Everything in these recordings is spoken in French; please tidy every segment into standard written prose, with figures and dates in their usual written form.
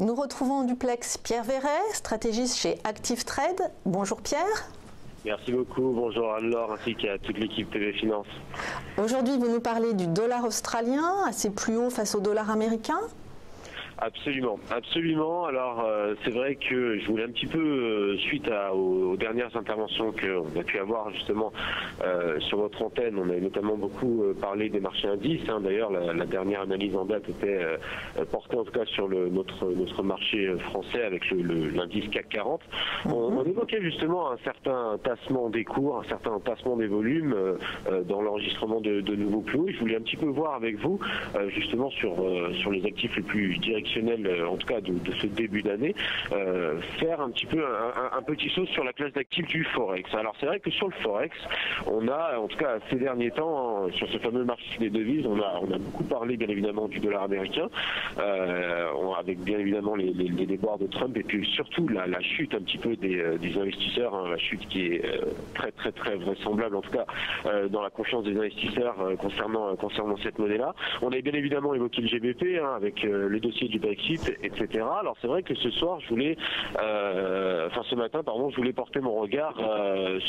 Nous retrouvons en duplex Pierre Verret, stratégiste chez Active Trade. Bonjour Pierre. Merci beaucoup, bonjour Anne-Laure ainsi qu'à toute l'équipe TV Finance. Aujourd'hui, vous nous parlez du dollar australien, assez plus haut face au dollar américain. Absolument, absolument. Alors c'est vrai que je voulais un petit peu, suite aux dernières interventions qu'on a pu avoir justement sur votre antenne, on a notamment beaucoup parlé des marchés indices. D'ailleurs, la dernière analyse en date était portée en tout cas sur notre marché français avec l'indice CAC 40. On évoquait justement un certain tassement des cours, un certain tassement des volumes dans l'enregistrement de nouveaux plus hauts. Je voulais un petit peu voir avec vous justement sur les actifs les plus directionnels, en tout cas de ce début d'année, faire un petit peu un petit saut sur la classe d'actifs du Forex. Alors c'est vrai que sur le Forex, on a, en tout cas ces derniers temps, sur ce fameux marché des devises, on a beaucoup parlé bien évidemment du dollar américain, avec bien évidemment les déboires de Trump et puis surtout la chute un petit peu des investisseurs, la chute qui est très vraisemblable en tout cas dans la confiance des investisseurs concernant cette monnaie-là. On a bien évidemment évoqué le GBP avec le dossier du Brexit, etc. Alors c'est vrai que ce soir, ce matin, je voulais porter mon regard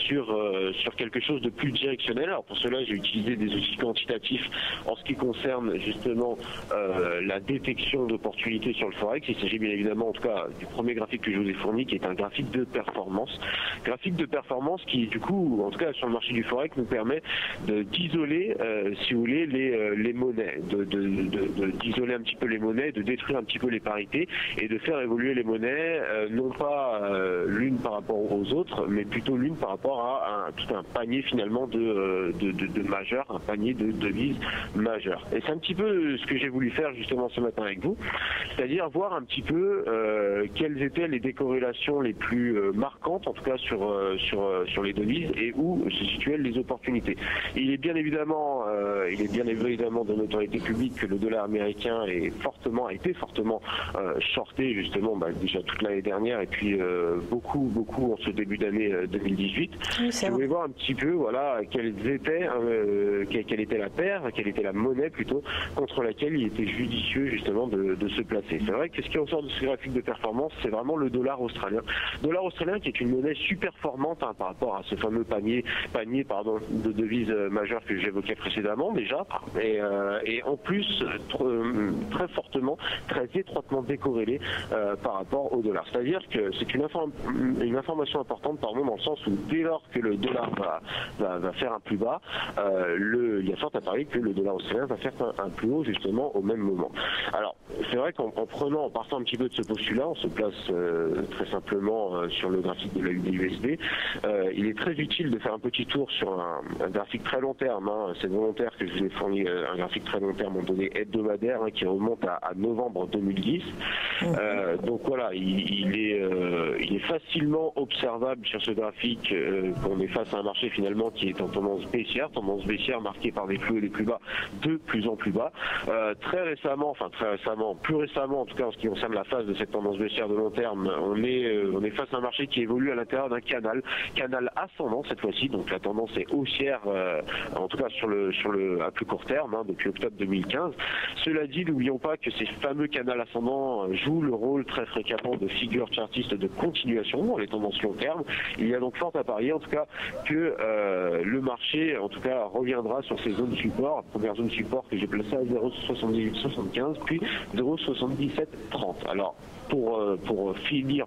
sur quelque chose de plus directionnel. Alors pour cela, j'ai utilisé des outils quantitatifs en ce qui concerne justement la détection d'opportunités sur le Forex. Il s'agit bien évidemment, en tout cas, du premier graphique que je vous ai fourni, qui est un graphique de performance. Graphique de performance qui, du coup, en tout cas sur le marché du Forex, nous permet d'isoler, si vous voulez, les monnaies, d'isoler un petit peu les monnaies, de détruire un petit peu les parités et de faire évoluer les monnaies, non pas l'une par rapport aux autres, mais plutôt l'une par rapport à tout un panier finalement de majeurs, un panier de devises majeures. Et c'est un petit peu ce que j'ai voulu faire justement ce matin avec vous, c'est-à-dire voir un petit peu quelles étaient les décorrélations les plus marquantes, en tout cas sur les devises, et où se situaient les opportunités. Il est bien évidemment de notoriété publique que le dollar américain a été fortement shorté justement déjà toute l'année dernière et puis beaucoup en ce début d'année 2018. Oui, je voulais voir un petit peu quelle était la paire, quelle était la monnaie plutôt contre laquelle il était judicieux justement de se placer. C'est vrai que ce qui ressort de ce graphique de performance, c'est vraiment le dollar australien. Dollar australien qui est une monnaie super performante par rapport à ce fameux panier de devises majeures que j'évoquais précédemment déjà, et en plus très fortement, très étroitement décorrélé par rapport au dollar. C'est-à-dire que c'est une information importante dans le sens où dès lors que le dollar va faire un plus bas, il y a fort à parier que le dollar australien va faire un plus haut justement au même moment. Alors c'est vrai qu'en partant un petit peu de ce postulat, on se place très simplement sur le graphique de la USD. Il est très utile de faire un petit tour sur un graphique très long terme. C'est volontaire que je vous ai fourni un graphique très long terme en données hebdomadaires qui remonte à novembre 2010. Donc voilà, il est facilement observable sur ce graphique qu'on est face à un marché finalement qui est en tendance baissière marquée par des plus hauts et des plus bas de plus en plus bas. Plus récemment en tout cas en ce qui concerne la phase de cette tendance baissière de long terme, on est face à un marché qui évolue à l'intérieur d'un canal ascendant cette fois-ci, donc la tendance est haussière en tout cas à plus court terme depuis octobre 2015. Cela dit, n'oublions pas que ces fameux canaux ascendants jouent le rôle très fréquemment de figure chartiste de continuation dans les tendances long terme. Il y a donc fort à parier en tout cas que le marché en tout cas reviendra sur ces zones support, première zone support que j'ai placée à 0,7875 puis 0,7730. Alors pour en finir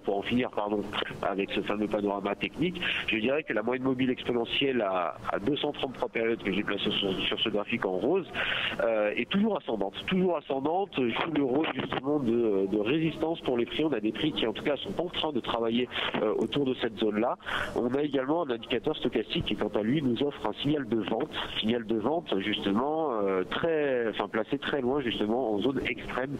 avec ce fameux panorama technique, je dirais que la moyenne mobile exponentielle à 233 périodes que j'ai placée sur ce graphique en rose est toujours ascendante, joue le rôle justement de résistance pour les prix. On a des prix qui en tout cas sont en train de travailler autour de cette zone-là. On a également un indicateur stochastique qui quant à lui nous offre un signal de vente justement placé très loin justement en zone extrême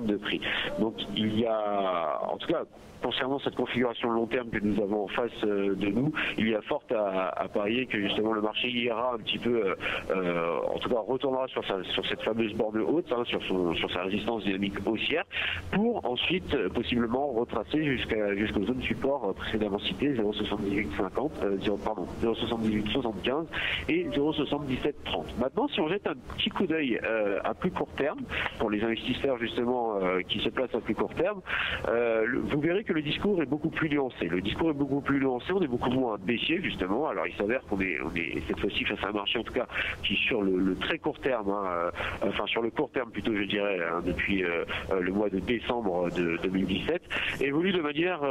de prix. Donc il y a en tout cas concernant cette configuration long terme que nous avons en face de nous, il y a fort à parier que justement le marché ira un petit peu, en tout cas retournera sur cette fameuse bande haute, hein, sur sa résistance dynamique haussière, pour ensuite possiblement retracer jusqu'aux zones support précédemment citées, 0,7850, 0,7875 et 0,7730. Maintenant, si on jette un petit coup d'œil à plus court terme, pour les investisseurs justement qui se placent à plus court terme, vous verrez que le discours est beaucoup plus nuancé. Le discours est beaucoup plus nuancé, on est beaucoup moins baissier justement. Alors il s'avère qu'on est cette fois-ci face à un marché en tout cas qui sur le très court terme, hein, enfin sur le court terme plutôt je dirais, hein, depuis le mois de décembre de 2017, évolue de manière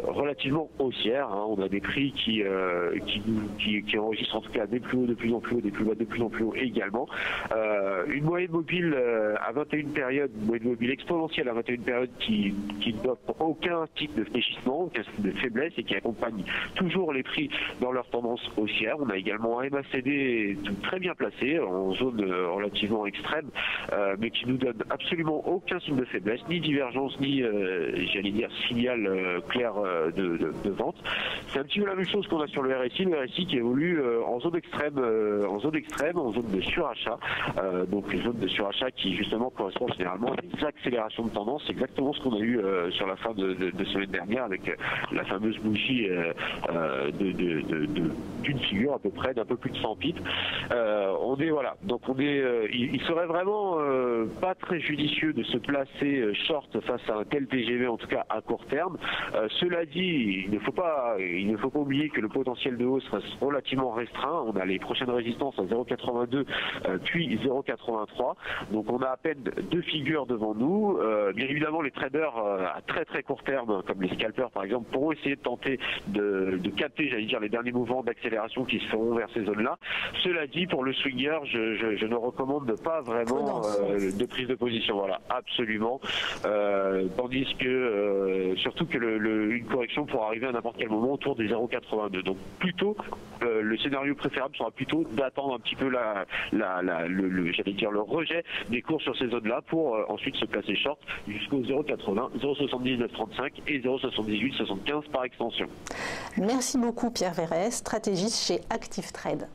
relativement haussière. Hein. On a des prix qui enregistrent en tout cas des plus hauts de plus en plus hauts, des plus bas de plus en plus hauts également. Une moyenne mobile à 21 périodes, une moyenne mobile exponentielle à 21 périodes qui n'offre aucun type de fléchissement, aucun type de faiblesse et qui accompagne toujours les prix dans leur tendance haussière. On a également un MACD très bien placé en zone relativement extrême, mais qui nous donne absolument aucun signe de faiblesse, ni divergence, ni j'allais dire signal clair de vente. C'est un petit peu la même chose qu'on a sur le RSI qui évolue en zone extrême, en zone de surachat, donc une zone de surachat qui justement correspond généralement à des accélérations de tendance. C'est exactement ce qu'on a eu sur la fin de semaine dernière avec la fameuse bougie d'une figure à peu près d'un peu plus de 100 pips. Il serait vraiment pas très judicieux de se placer short face à un tel TGV, en tout cas à court terme. Cela dit, il ne faut pas oublier que le potentiel de hausse reste relativement restreint. On a les prochaines résistances à 0,82 puis 0,83. Donc on a à peine deux figures devant nous. Bien évidemment, les traders à très très court terme, comme les scalpers par exemple, pourront essayer de tenter de capter, j'allais dire, les derniers mouvements d'accélération qui se feront vers ces zones-là. Cela dit, pour le swinger, je ne recommande pas vraiment de prise de position. Voilà, absolument. Tandis que surtout que une correction pourra arriver à n'importe quel moment autour des 0,82. Donc plutôt le scénario préférable sera plutôt d'attendre un petit peu j'allais dire le rejet des cours sur ces zones-là pour ensuite se placer short jusqu'au 0,80, 0,7935 et 0,7875 par extension. Merci beaucoup Pierre Verrès, stratégiste chez Active Trade.